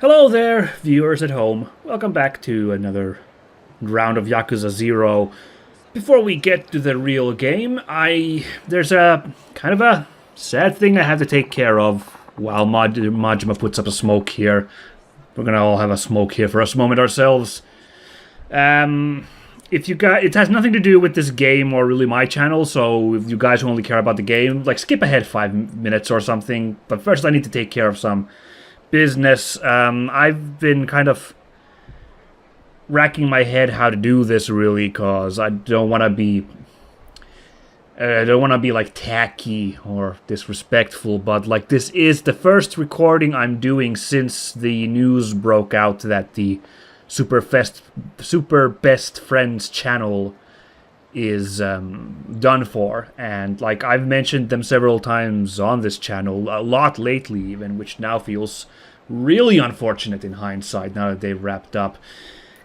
Hello there, viewers at home. Welcome back to another round of Yakuza 0. Before we get to the real game, there's a kind of a sad thing I have to take care of while Majima puts up a smoke here. We're gonna all have a smoke here for a moment ourselves. If you guys, it has nothing to do with this game or really my channel, so if you guys who only care about the game, like skip ahead 5 minutes or something. But first I need to take care of some business. I've been kind of racking my head how to do this really, cause I don't want to be like tacky or disrespectful, but like this is the first recording I'm doing since the news broke out that the Super Best Friends channel is done for, and like I've mentioned them several times on this channel, a lot lately even, which now feels really unfortunate in hindsight now that they've wrapped up.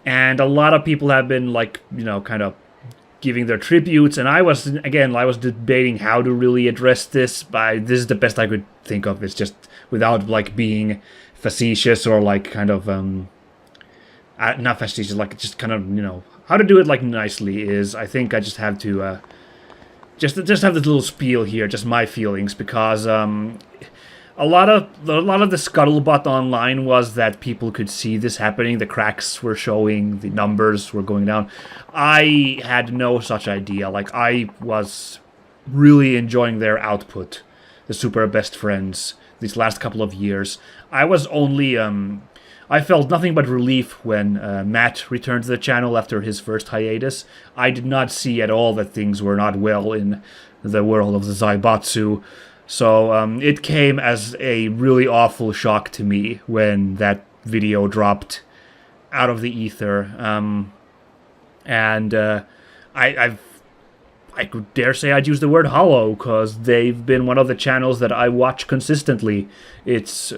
And a lot of people have been like, you know, kind of giving their tributes, and I was debating how to really address this, but this is the best I could think of. It's just without like being facetious or like kind of not facetious, like just kind of, you know, how to do it like nicely is, I think I just have to just have this little spiel here, just my feelings, because a lot of the scuttlebutt online was that people could see this happening, the cracks were showing, the numbers were going down. I had no such idea. Like, I was really enjoying their output, the Super Best Friends, these last couple of years. I was only I felt nothing but relief when Matt returned to the channel after his first hiatus. I did not see at all that things were not well in the world of the Zaibatsu. So it came as a really awful shock to me when that video dropped out of the ether. I could dare say I'd use the word hollow, because they've been one of the channels that I watch consistently. It's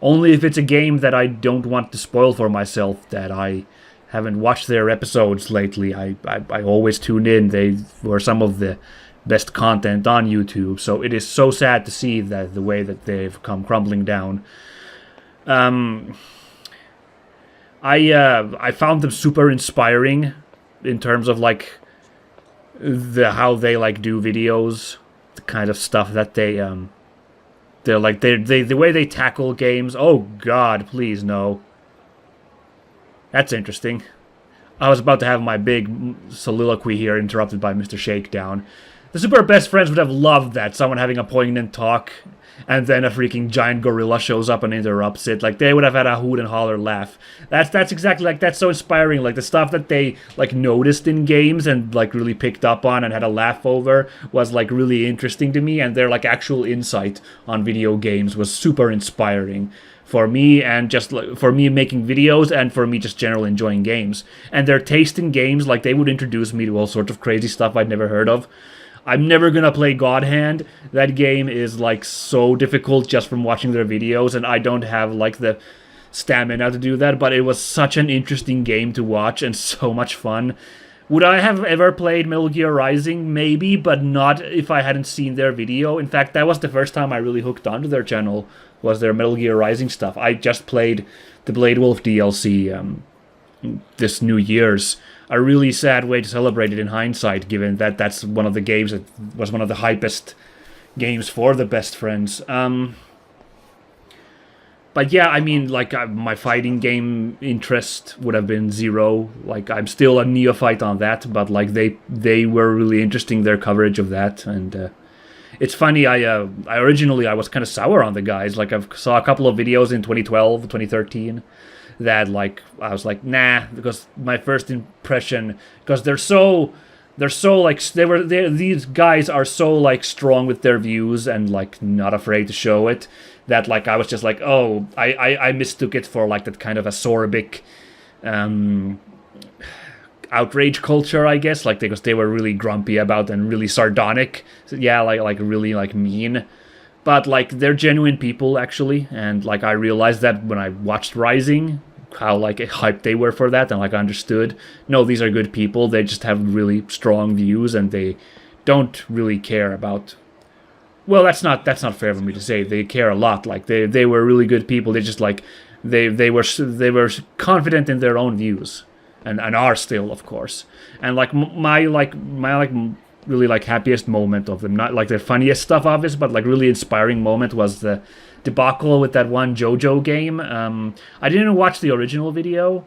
only if it's a game that I don't want to spoil for myself that I haven't watched their episodes lately. I always tune in. They were some of the best content on YouTube, so it is so sad to see that the way that they've come crumbling down. I found them super inspiring in terms of like how they like do videos, the kind of stuff that the way they tackle games. Oh God, please no. That's interesting. I was about to have my big soliloquy here interrupted by Mr. Shakedown. The Super Best Friends would have loved that, someone having a poignant talk, and then a freaking giant gorilla shows up and interrupts it. Like, they would have had a hoot and holler laugh. That's exactly, like, that's so inspiring. Like, the stuff that they, like, noticed in games and, like, really picked up on and had a laugh over was, like, really interesting to me, and their, like, actual insight on video games was super inspiring for me, and just for me making videos, and for me just generally enjoying games. And their taste in games, like, they would introduce me to all sorts of crazy stuff I'd never heard of. I'm never gonna play God Hand. That game is, like, so difficult just from watching their videos, and I don't have, like, the stamina to do that, but it was such an interesting game to watch and so much fun. Would I have ever played Metal Gear Rising? Maybe, but not if I hadn't seen their video. In fact, that was the first time I really hooked onto their channel, was their Metal Gear Rising stuff. I just played the Blade Wolf DLC this New Year's. A really sad way to celebrate it in hindsight, given that that's one of the games that was one of the hypest games for the Best Friends. But yeah, I mean, like, my fighting game interest would have been zero. Like, I'm still a neophyte on that, but like they were really interesting, their coverage of that. And it's funny, I originally was kind of sour on the guys. Like, I saw a couple of videos in 2012, 2013. That, like, I was like, nah, because my first impression, because these guys are so, like, strong with their views and, like, not afraid to show it, that, like, I was just like, oh, I mistook it for, like, that kind of a sorbic outrage culture, I guess, like, because they were really grumpy about and really sardonic, so, yeah, like really, like, mean. But, like, they're genuine people, actually, and, like, I realized that when I watched Rising, how, like, hyped they were for that, and, like, I understood, no, these are good people, they just have really strong views, and they don't really care about... Well, that's not fair for me to say, they care a lot, like, they were really good people, they just, like, they were confident in their own views, and are still, of course. And like my really like happiest moment of them, not like their funniest stuff obviously, but like really inspiring moment was the debacle with that one JoJo game. I didn't watch the original video,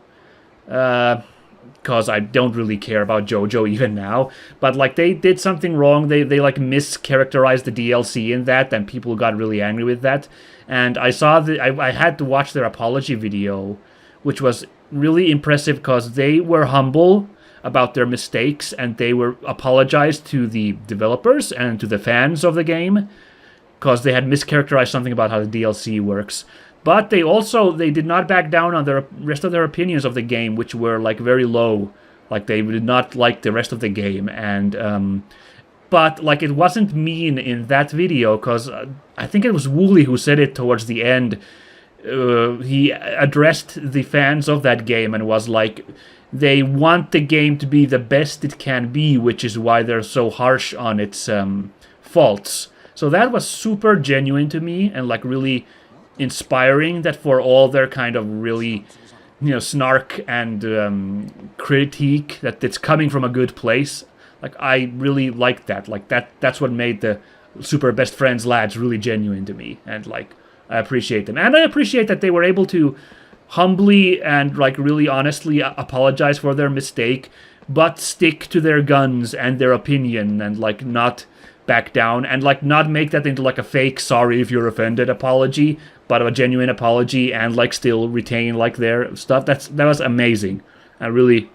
because I don't really care about JoJo even now. But like they did something wrong. They like mischaracterized the DLC in that, and people got really angry with that. And I saw I had to watch their apology video, which was really impressive because they were humble about their mistakes, and they were apologized to the developers and to the fans of the game because they had mischaracterized something about how the DLC works. But they did not back down on the rest of their opinions of the game, which were like very low. Like they did not like the rest of the game, and but like it wasn't mean in that video, because I think it was Wooly who said it towards the end. He addressed the fans of that game and was like, they want the game to be the best it can be, which is why they're so harsh on its faults. So that was super genuine to me, and like really inspiring, that for all their kind of really, snark and critique, that it's coming from a good place. Like I really liked that. Like that's what made the Super Best Friends lads really genuine to me, and like I appreciate them. And I appreciate that they were able to humbly and like really honestly apologize for their mistake, but stick to their guns and their opinion, and like not back down, and like not make that into like a fake sorry if you're offended apology, but a genuine apology, and like still retain like their stuff. That was amazing, and really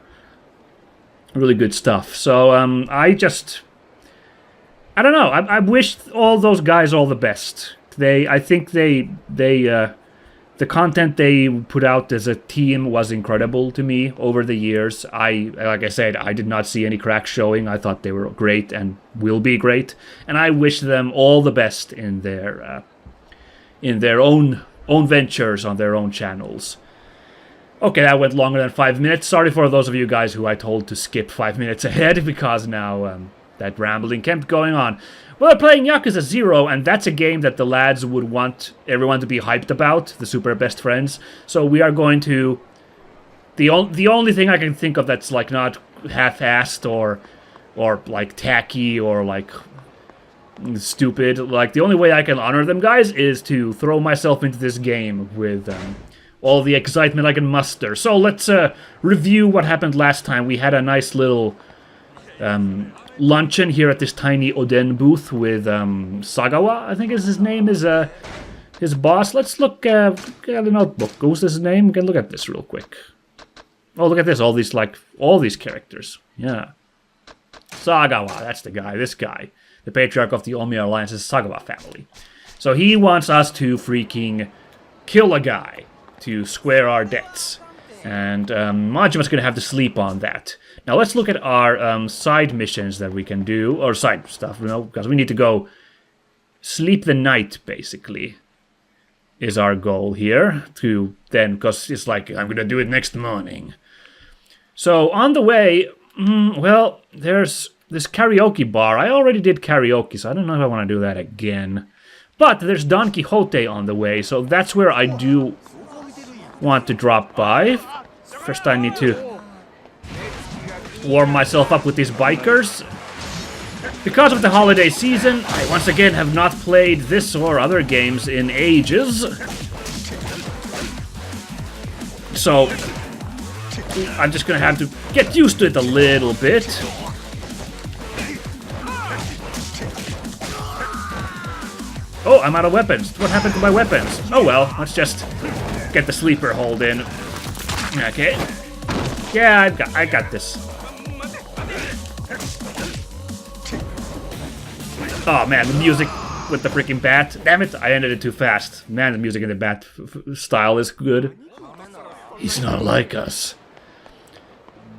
good stuff. So I don't know. I wish all those guys all the best. I think the content they put out as a team was incredible to me over the years. Like I said, I did not see any cracks showing. I thought they were great and will be great, and I wish them all the best in their own ventures on their own channels. Okay, that went longer than 5 minutes. Sorry for those of you guys who I told to skip 5 minutes ahead, because now that rambling kept going on. We're playing Yakuza 0, and that's a game that the lads would want everyone to be hyped about, the Super Best Friends. So we are going to... The only thing I can think of that's like not half-assed or like tacky or like stupid, like the only way I can honor them guys is to throw myself into this game with all the excitement I can muster. So let's review what happened last time. We had a nice little luncheon here at this tiny Oden booth with Sagawa, I think is his name, is his boss. Let's look at the notebook. Who's his name? We can look at this real quick. Oh, look at this. All these characters. Yeah. Sagawa, that's the guy. This guy. The patriarch of the Omiya Alliance's Sagawa family. So he wants us to freaking kill a guy to square our debts. And Majima's going to have to sleep on that. Now let's look at our side missions that we can do, or side stuff, because we need to go sleep the night, basically, is our goal here. To then, because it's like, I'm going to do it next morning. So on the way, well, there's this karaoke bar. I already did karaoke, so I don't know if I want to do that again. But there's Don Quixote on the way, so that's where I do want to drop by. First I need to warm myself up with these bikers. Because of the holiday season, I once again have not played this or other games in ages. So I'm just gonna have to get used to it a little bit. Oh, I'm out of weapons. What happened to my weapons? Oh well, let's just get the sleeper hold in. Okay. Yeah, I got this. Oh man, the music with the freaking bat. Damn it, I ended it too fast. Man, the music in the bat style is good. He's not like us.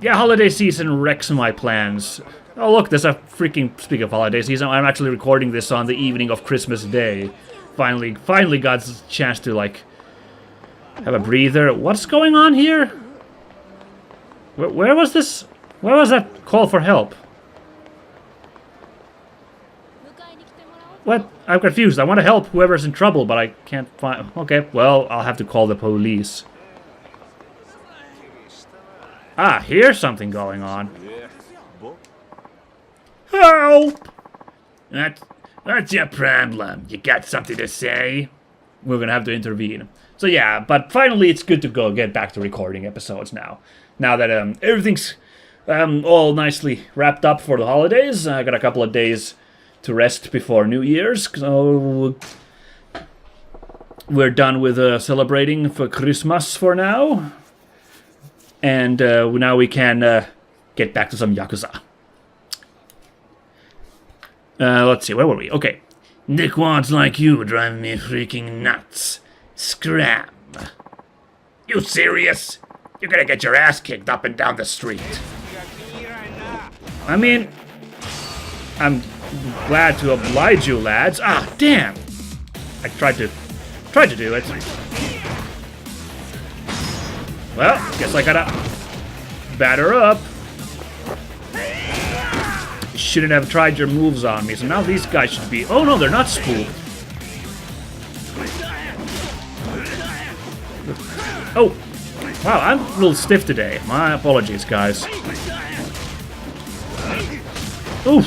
Yeah, holiday season wrecks my plans. Oh look, there's a freaking... Speaking of holiday season, I'm actually recording this on the evening of Christmas Day. Finally got a chance to, like, have a breather. What's going on here? Where was this? Where was that call for help? What? I'm confused. I want to help whoever's in trouble, but I can't find... Okay, well, I'll have to call the police. Ah, here's something going on. Help! What's your problem? You got something to say? We're gonna have to intervene. So yeah, but finally it's good to get back to recording episodes now. Now that everything's all nicely wrapped up for the holidays. I got a couple of days to rest before New Year's, so we're done with celebrating for Christmas for now. And now we can get back to some Yakuza. Let's see, where were we? Okay. Dickwads like you drive me freaking nuts. Scram. You serious? You're gonna get your ass kicked up and down the street. I mean, I'm glad to oblige you, lads. Ah, damn! I tried to do it. Well, guess I gotta batter up. You shouldn't have tried your moves on me, so now these guys should be... Oh no, they're not spooked. Oh! Wow, I'm a little stiff today. My apologies, guys. Oof!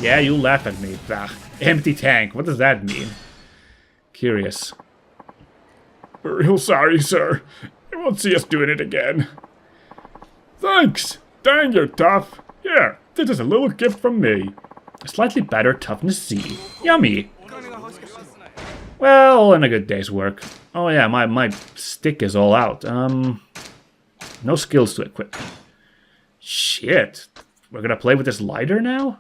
Yeah, you laugh at me. Ah, empty tank. What does that mean? Curious. Real sorry, sir. You won't see us doing it again. Thanks. Dang, you're tough. Here, this is a little gift from me. A slightly better toughness C. Yummy. Well, and a good day's work. Oh yeah, my stick is all out. No skills to equip. Shit. We're gonna play with this lighter now?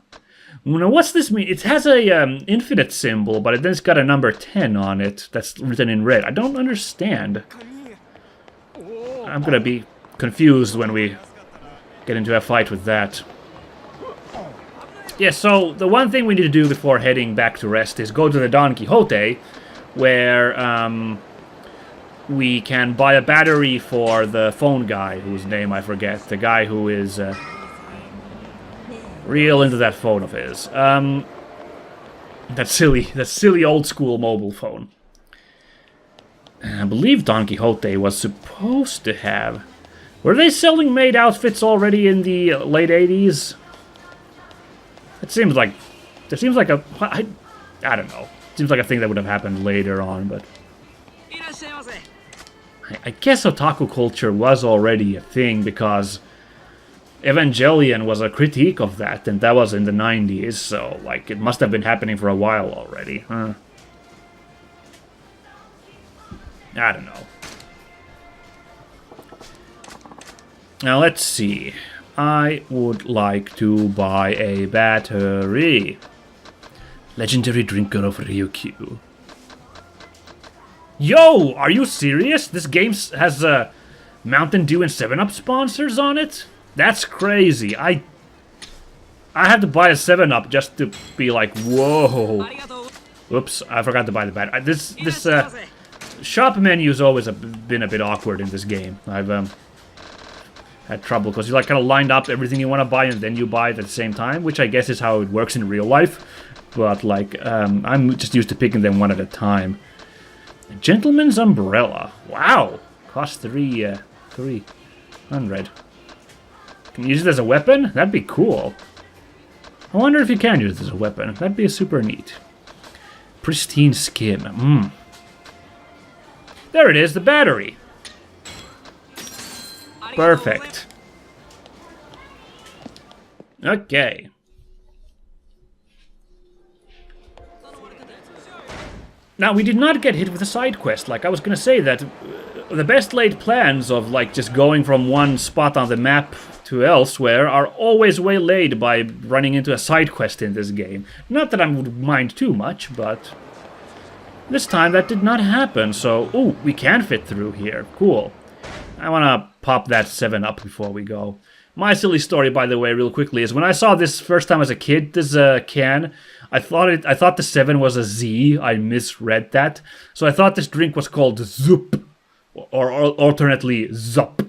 Now, what's this mean? It has a infinite symbol, but then it's got a number 10 on it that's written in red. I don't understand. I'm gonna be confused when we get into a fight with that. Yeah, so the one thing we need to do before heading back to rest is go to the Don Quixote, where we can buy a battery for the phone guy, whose name I forget. The guy who is real into that phone of his. That silly old school mobile phone. I believe Don Quixote was supposed to have... Were they selling maid outfits already in the late 80s? It seems like... There seems like a... I don't know. It seems like a thing that would have happened later on, but... I guess otaku culture was already a thing, because Evangelion was a critique of that, and that was in the 90s, so, like, it must have been happening for a while already. Huh? I don't know. Now, let's see. I would like to buy a battery. Legendary drinker of Ryukyu. Yo, are you serious? This game has Mountain Dew and 7-Up sponsors on it? That's crazy. I have to buy a 7-Up just to be like, whoa. Oops, I forgot to buy the battery. This shop menu's always been a bit awkward in this game. I've had trouble because you like kind of lined up everything you want to buy and then you buy it at the same time, which I guess is how it works in real life. But like, I'm just used to picking them one at a time. A gentleman's umbrella. Wow, cost 300. Can you use it as a weapon? That'd be cool. I wonder if you can use it as a weapon. That'd be super neat. Pristine skin. There it is, the battery. Perfect. Okay. Now, we did not get hit with a side quest. Like, I was gonna say that the best laid plans of, like, just going from one spot on the map to elsewhere are always waylaid by running into a side quest in this game. Not that I would mind too much, but this time that did not happen, so... Ooh, we can fit through here. Cool. I wanna pop that 7-Up before we go. My silly story, by the way, real quickly, is when I saw this first time as a kid, this can, I thought the 7 was a Z. I misread that. So I thought this drink was called Zup, or alternately Zup.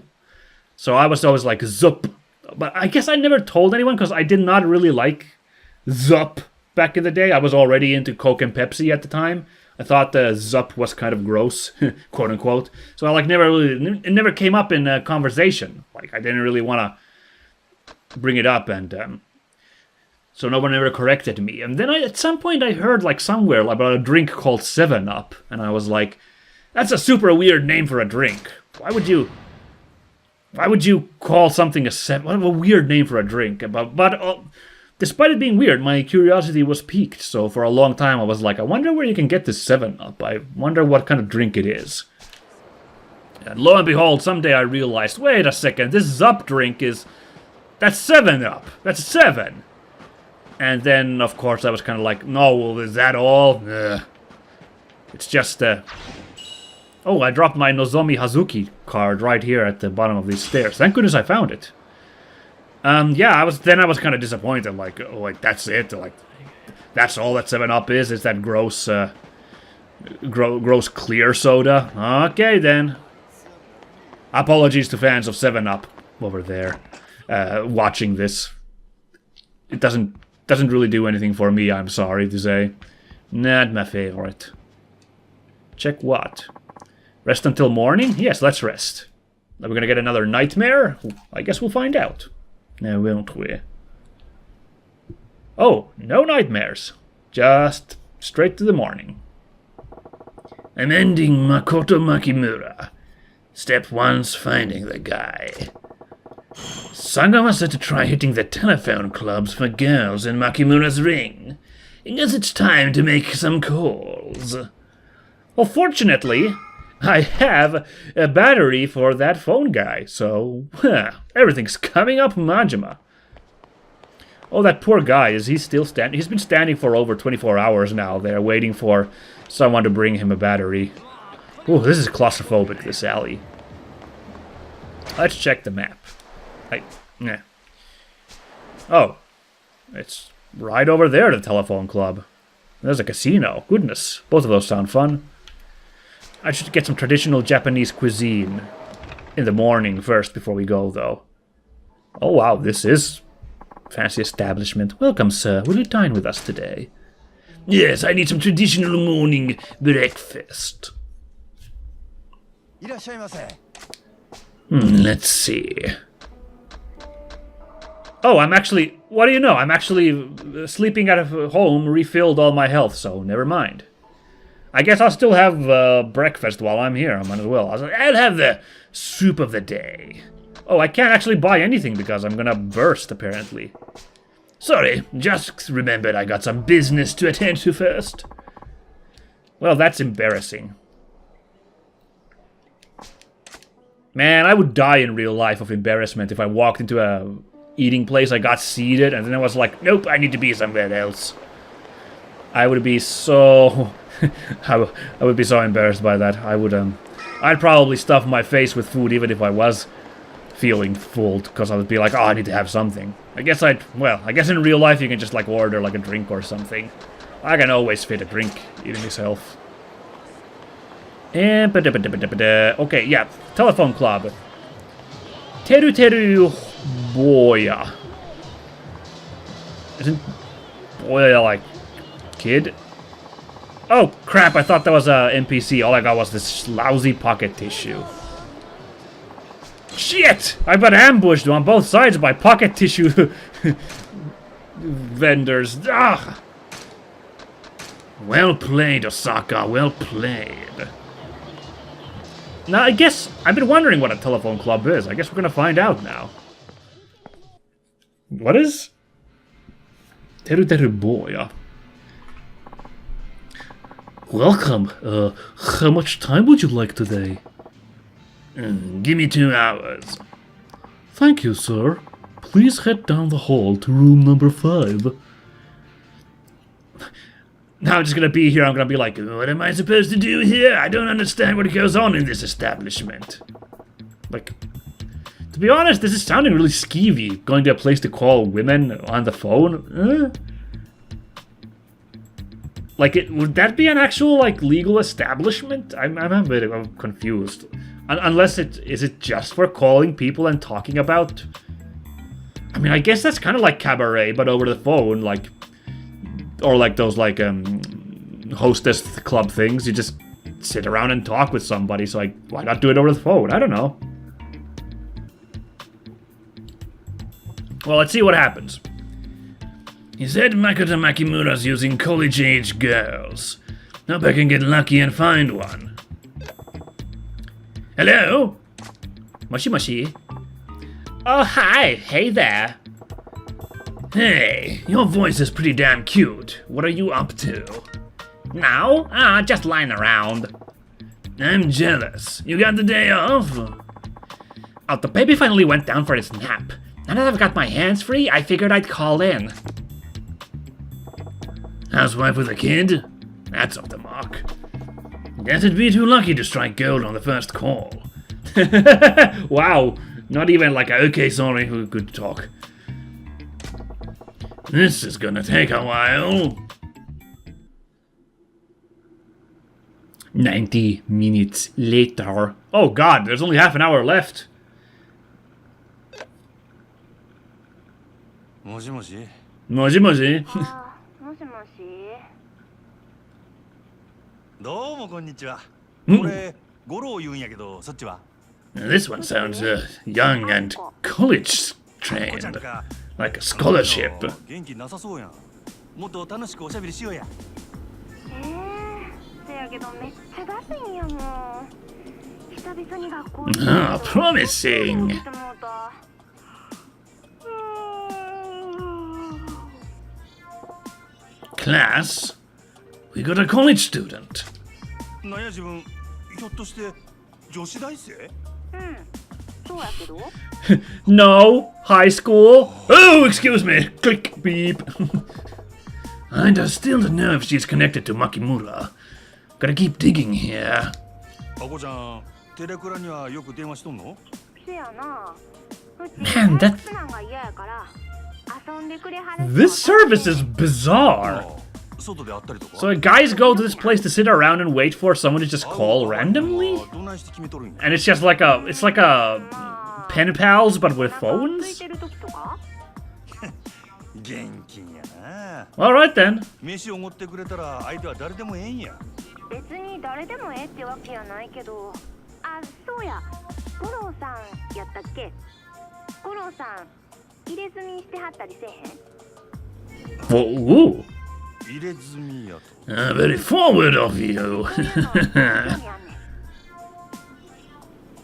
So I was always like Zup. But I guess I never told anyone because I did not really like Zup back in the day. I was already into Coke and Pepsi at the time. I thought the Zup was kind of gross, quote unquote. So I it never came up in a conversation. Like I didn't really want to bring it up, and so no one ever corrected me. And then at some point I heard like somewhere about a drink called 7-Up, and I was like, that's a super weird name for a drink. Why would you call something a 7? What a weird name for a drink. But despite it being weird, my curiosity was piqued. So for a long time, I was like, I wonder where you can get this 7-Up. I wonder what kind of drink it is. And lo and behold, someday I realized, wait a second, this Zup drink that's 7-Up. That's 7. And then, of course, I was kind of like, no, well, is that all? It's just, Oh, I dropped my Nozomi Hazuki card right here at the bottom of these stairs. Thank goodness I found it. Yeah, I was kind of disappointed. Like, oh, like that's it. Like, that's all that 7-Up is. It's that gross, gross clear soda. Okay, then. Apologies to fans of 7-Up over there, watching this. It doesn't really do anything for me. I'm sorry to say. Not my favorite. Check what? Rest until morning? Yes, let's rest. Are we gonna get another nightmare? I guess we'll find out. Now, won't we? Oh, no nightmares. Just straight to the morning. I'm ending Makoto Makimura. Step 1's finding the guy. Sagama said to try hitting the telephone clubs for girls in Makimura's ring. I guess it's time to make some calls. Well, fortunately, I have a battery for that phone guy, so everything's coming up Majima. Oh, that poor guy, is he still standing? He's been standing for over 24 hours now there, waiting for someone to bring him a battery. Oh, this is claustrophobic, this alley. Let's check the map. Oh, it's right over there, the telephone club. There's a casino. Goodness, both of those sound fun. I should get some traditional Japanese cuisine in the morning first before we go, though. Oh, wow, this is fancy establishment. Welcome, sir. Will you dine with us today? Yes, I need some traditional morning breakfast. Let's see. Oh, what do you know? I'm actually sleeping at home, refilled all my health, so never mind. I guess I'll still have breakfast while I'm here. I might as well. I'll have the soup of the day. Oh, I can't actually buy anything because I'm gonna burst, apparently. Sorry, just remembered I got some business to attend to first. Well, that's embarrassing. Man, I would die in real life of embarrassment if I walked into a eating place, I got seated, and then I was like, nope, I need to be somewhere else. I would be so... I would be so embarrassed by that. I'd probably stuff my face with food even if I was feeling full, because I would be like, oh, I need to have something. I guess in real life you can just like order like a drink or something. I can always fit a drink even myself. Okay, yeah, telephone club. Teru Boya. Isn't Boya like kid? Oh crap, I thought that was a NPC. All I got was this lousy pocket tissue. Shit! I got ambushed on both sides by pocket tissue vendors. Ah! Well played, Osaka, well played. Now, I guess I've been wondering what a telephone club is. I guess we're gonna find out now. What is? Teru Boya. Welcome. How much time would you like today? Give me 2 hours. Thank you, sir. Please head down the hall to room number 5. Now I'm just gonna be here, I'm gonna be like, what am I supposed to do here? I don't understand what goes on in this establishment. Like, to be honest, this is sounding really skeevy, going to a place to call women on the phone. Like, would that be an actual, like, legal establishment? I'm a bit confused. Unless is it just for calling people and talking about... I mean, I guess that's kind of like cabaret, but over the phone, like... or like those like hostess club things. You just sit around and talk with somebody. So like, why not do it over the phone? I don't know. Well, let's see what happens. He said Makoto Makimura's using college-age girls. Hope I can get lucky and find one. Hello? Moshi moshi. Oh, hi. Hey there. Hey, your voice is pretty damn cute. What are you up to? Now? Just lying around. I'm jealous. You got the day off? Oh, the baby finally went down for its nap. Now that I've got my hands free, I figured I'd call in. Housewife with a kid? That's off the mark. Guess it'd be too lucky to strike gold on the first call. Wow, not even like a okay, sorry, who could talk. This is gonna take a while. 90 minutes later. Oh god, there's only half an hour left. Moshi moshi. Moshi moshi. もしもし。どうもこんにちは。うん俺五郎言うんやけど、そっちは。 This one sounds young and college こちゃん trained. か。 Like a scholarship. 元気なさそうやん。もっと楽しくおしゃべりしようや。せやけどめっちゃダセいんやもん。久々に学校 Ah, promising. Class, we got a college student. なんや自分、ひょっとして女子大生？そうやけど。No, high school. Oh, excuse me. Click, beep. I still don't know if she's connected to Makimura. Gotta keep digging here. あこちゃん、テレクラにはよく電話しとんの？せやな。Man, that- なんが嫌やから遊んでくれはる。 This service is bizarre. 外で会ったりとか。 So guys go to this place to sit around and wait for someone to just call randomly? どないして決めとるんや。 And it's just like a pen pals but with つい phones? てる時とか。現金やな。 Alright then. 飯をおごってくれたら相手は誰でもええんや。別に誰でもええってわけやないけど。あ、そうや。五郎さんやったっけ？五郎さん入れ墨してはったりせえへん？ Whoa, ooh. 入れ墨やと。 Very forward of you.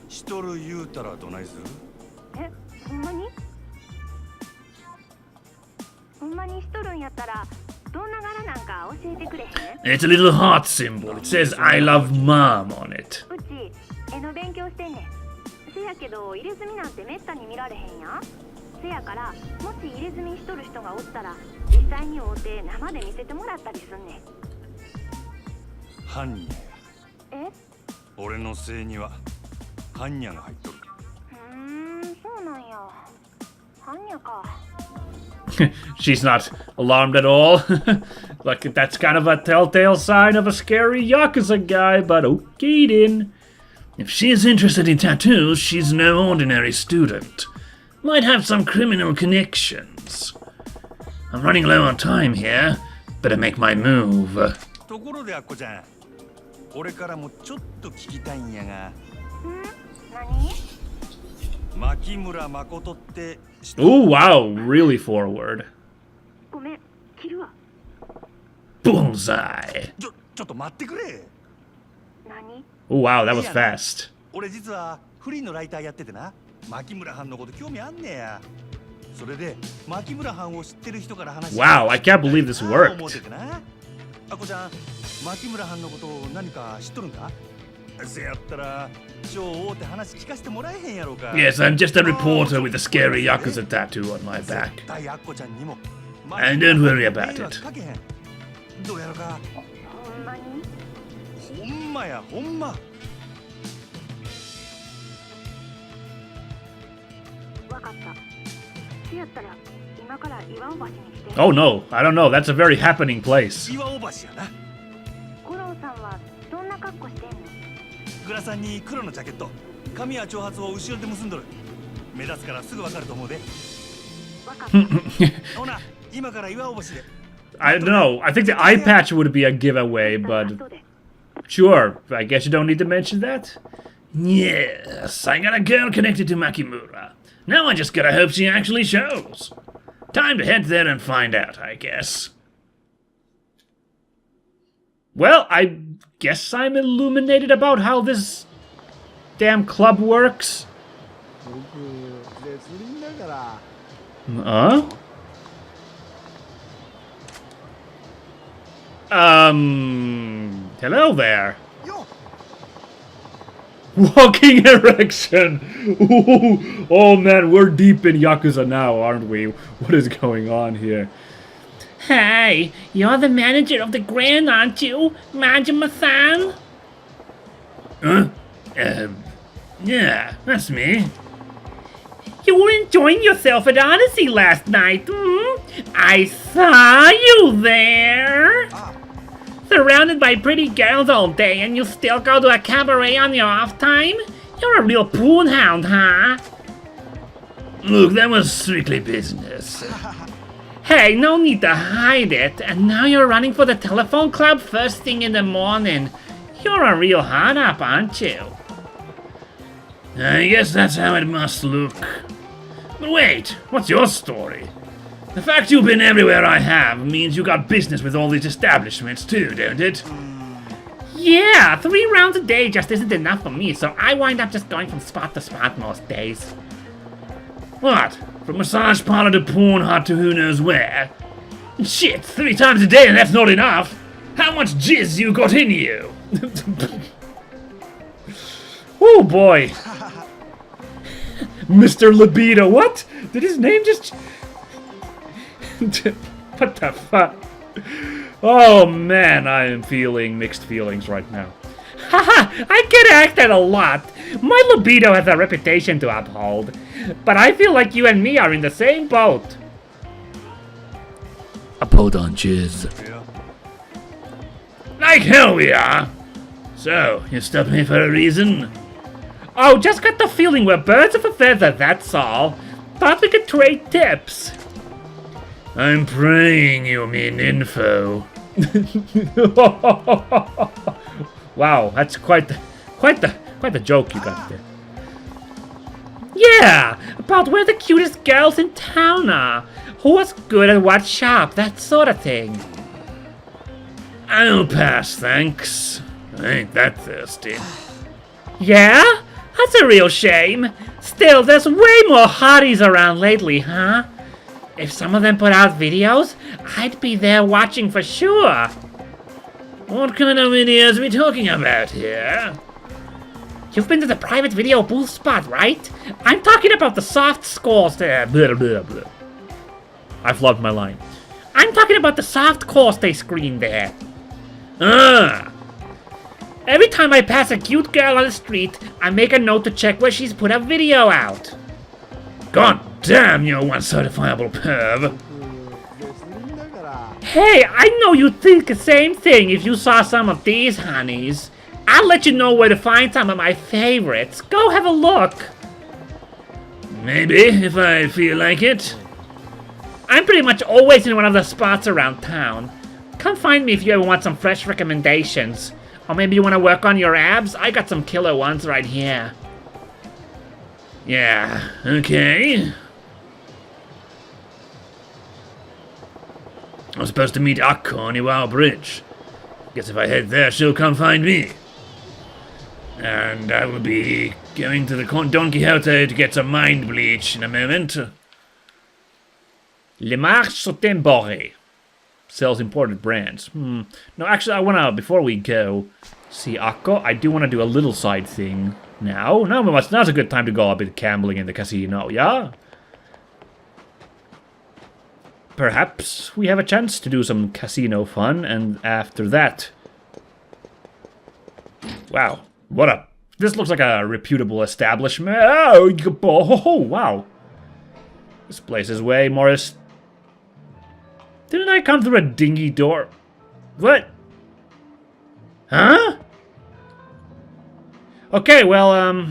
しとる言うたらどないする？え、ほんまに？ほんまにしとるんやったらどんな柄なんか教えてくれへん？ It's a little heart symbol. It says I love mom on it. うち絵の勉強してんねん。せやけど入れ墨なんてめったに見られへんやん。せやからもし入れ墨しとる人がおったら実際に会うて生で見せてもらったりすんねん。犯人や。え？俺のせいには犯人が入っとる。そうなんや。はんやか。 She's not alarmed at all. Like, that's kind of a telltale sign of a scary Yakuza guy, but okay then. If she's interested in tattoos, she's no ordinary student. Might have some criminal connections. I'm running low on time here. Better make my move. ところであっこちゃん、俺からもちょっと聞きたいんやが。何？牧村誠って知っとる？ Oh, wow, really forward. ごめん、切るわ。 Bullseye. ちょっと待ってくれ。何？ Oh, wow, that was fast. 俺実はフリーのライターやっててな、牧村藩のこと興味あんねや。それで牧村藩を知ってる人から話して。 Wow, I can't believe this worked. 思っててな。あこちゃん、牧村藩のことを何か知っとるんか？せやったら超大手話聞かせてもらえへんやろうか。 Yes, I'm just a reporter with a scary Yakuza tattoo on my back. 絶対あっこちゃんにも。 And don't worry about it. かけへん。どうやろか。ほんまに？ほんまや、ほんま。わかった。せやったら今から岩尾橋に来て。 Oh no, I don't know. That's a very happening place. 岩尾橋やな。五郎さんはどんな格好してんの？グラサンに黒のジャケット、髪や長髪を後ろで結んどる。目立つからすぐわかると思うで。わかった。ほな、今から岩尾橋で。I don't know. I think the eye patch would be a giveaway, but sure. I guess you don't need to mention that. Yes, I got a girl connected to Makimura. Now I just gotta hope she actually shows. Time to head there and find out, I guess. Well, I guess I'm illuminated about how this damn club works. Huh? Hello there. Walking erection! Ooh. Oh man, we're deep in Yakuza now, aren't we? What is going on here? Hey, you're the manager of the Grand, aren't you? Majima-san? Huh? Yeah, that's me. You were enjoying yourself at Odyssey last night, hmm? I saw you there! Surrounded by pretty girls all day and you still go to a cabaret on your off time? You're a real poon hound, huh? Look, that was strictly business. Hey, no need to hide it. And now you're running for the telephone club first thing in the morning. You're a real hard-up, aren't you? I guess that's how it must look. But wait, what's your story? The fact you've been everywhere I have means you got business with all these establishments too, don't it? Yeah, 3 rounds a day just isn't enough for me, so I wind up just going from spot to spot most days. What? From massage parlor to porn hut to who knows where? Shit, 3 times a day and that's not enough! How much jizz you got in you? Oh boy! Mr. Libido, what? Did his name just... What the fuck? Oh man, I am feeling mixed feelings right now. Haha, I get acted a lot. My libido has a reputation to uphold. But I feel like you and me are in the same boat. A boat on jizz. Yeah. Like hell we are. So, you stopped me for a reason? Oh, just got the feeling we're birds of a feather, that's all. Thought we could trade tips. I'm praying you mean info. Wow, that's quite the joke you got there. Yeah, about where the cutest girls in town are. Who's good at what shop, that sort of thing. I'll pass, thanks. I ain't that thirsty. Yeah? That's a real shame. Still, there's way more hotties around lately, huh? If some of them put out videos, I'd be there watching for sure. What kind of videos are we talking about here? You've been to the private video booth spot, right? I'm talking about the soft scores there. Blah, blah, blah. I flubbed my line. I'm talking about the soft cores they screen there. Ah. Every time I pass a cute girl on the street, I make a note to check where she's put a video out. God damn, you're one certifiable perv. Hey, I know you'd think the same thing if you saw some of these honeys. I'll let you know where to find some of my favorites. Go have a look. Maybe, if I feel like it. I'm pretty much always in one of the spots around town. Come find me if you ever want some fresh recommendations. Or maybe you want to work on your abs? I got some killer ones right here. Yeah, okay. I'm supposed to meet Akko on Iwao Bridge. Guess if I head there, she'll come find me. And I will be going to the Don Quixote to get some mind bleach in a moment. Le Marche Tempore. Sells imported brands. No, actually, I wanna, before we go see Akko, I do want to do a little side thing now. Now's a good time to go a bit gambling in the casino, yeah? Perhaps we have a chance to do some casino fun, and after that... Wow, this looks like a reputable establishment. Oh, wow. This place is way more... Didn't I come through a dingy door? What? Huh? Okay, well,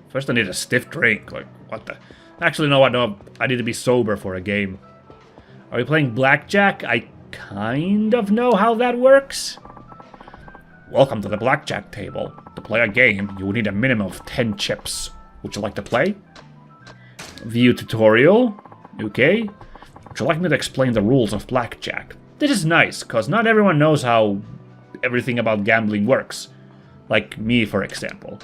first I need a stiff drink. Like, what the... Actually, no, I need to be sober for a game. Are we playing blackjack? I kind of know how that works. Welcome to the blackjack table. To play a game, you will need a minimum of 10 chips. Would you like to play? View tutorial. Okay. Would you like me to explain the rules of blackjack? This is nice, because not everyone knows how everything about gambling works. Like me, for example.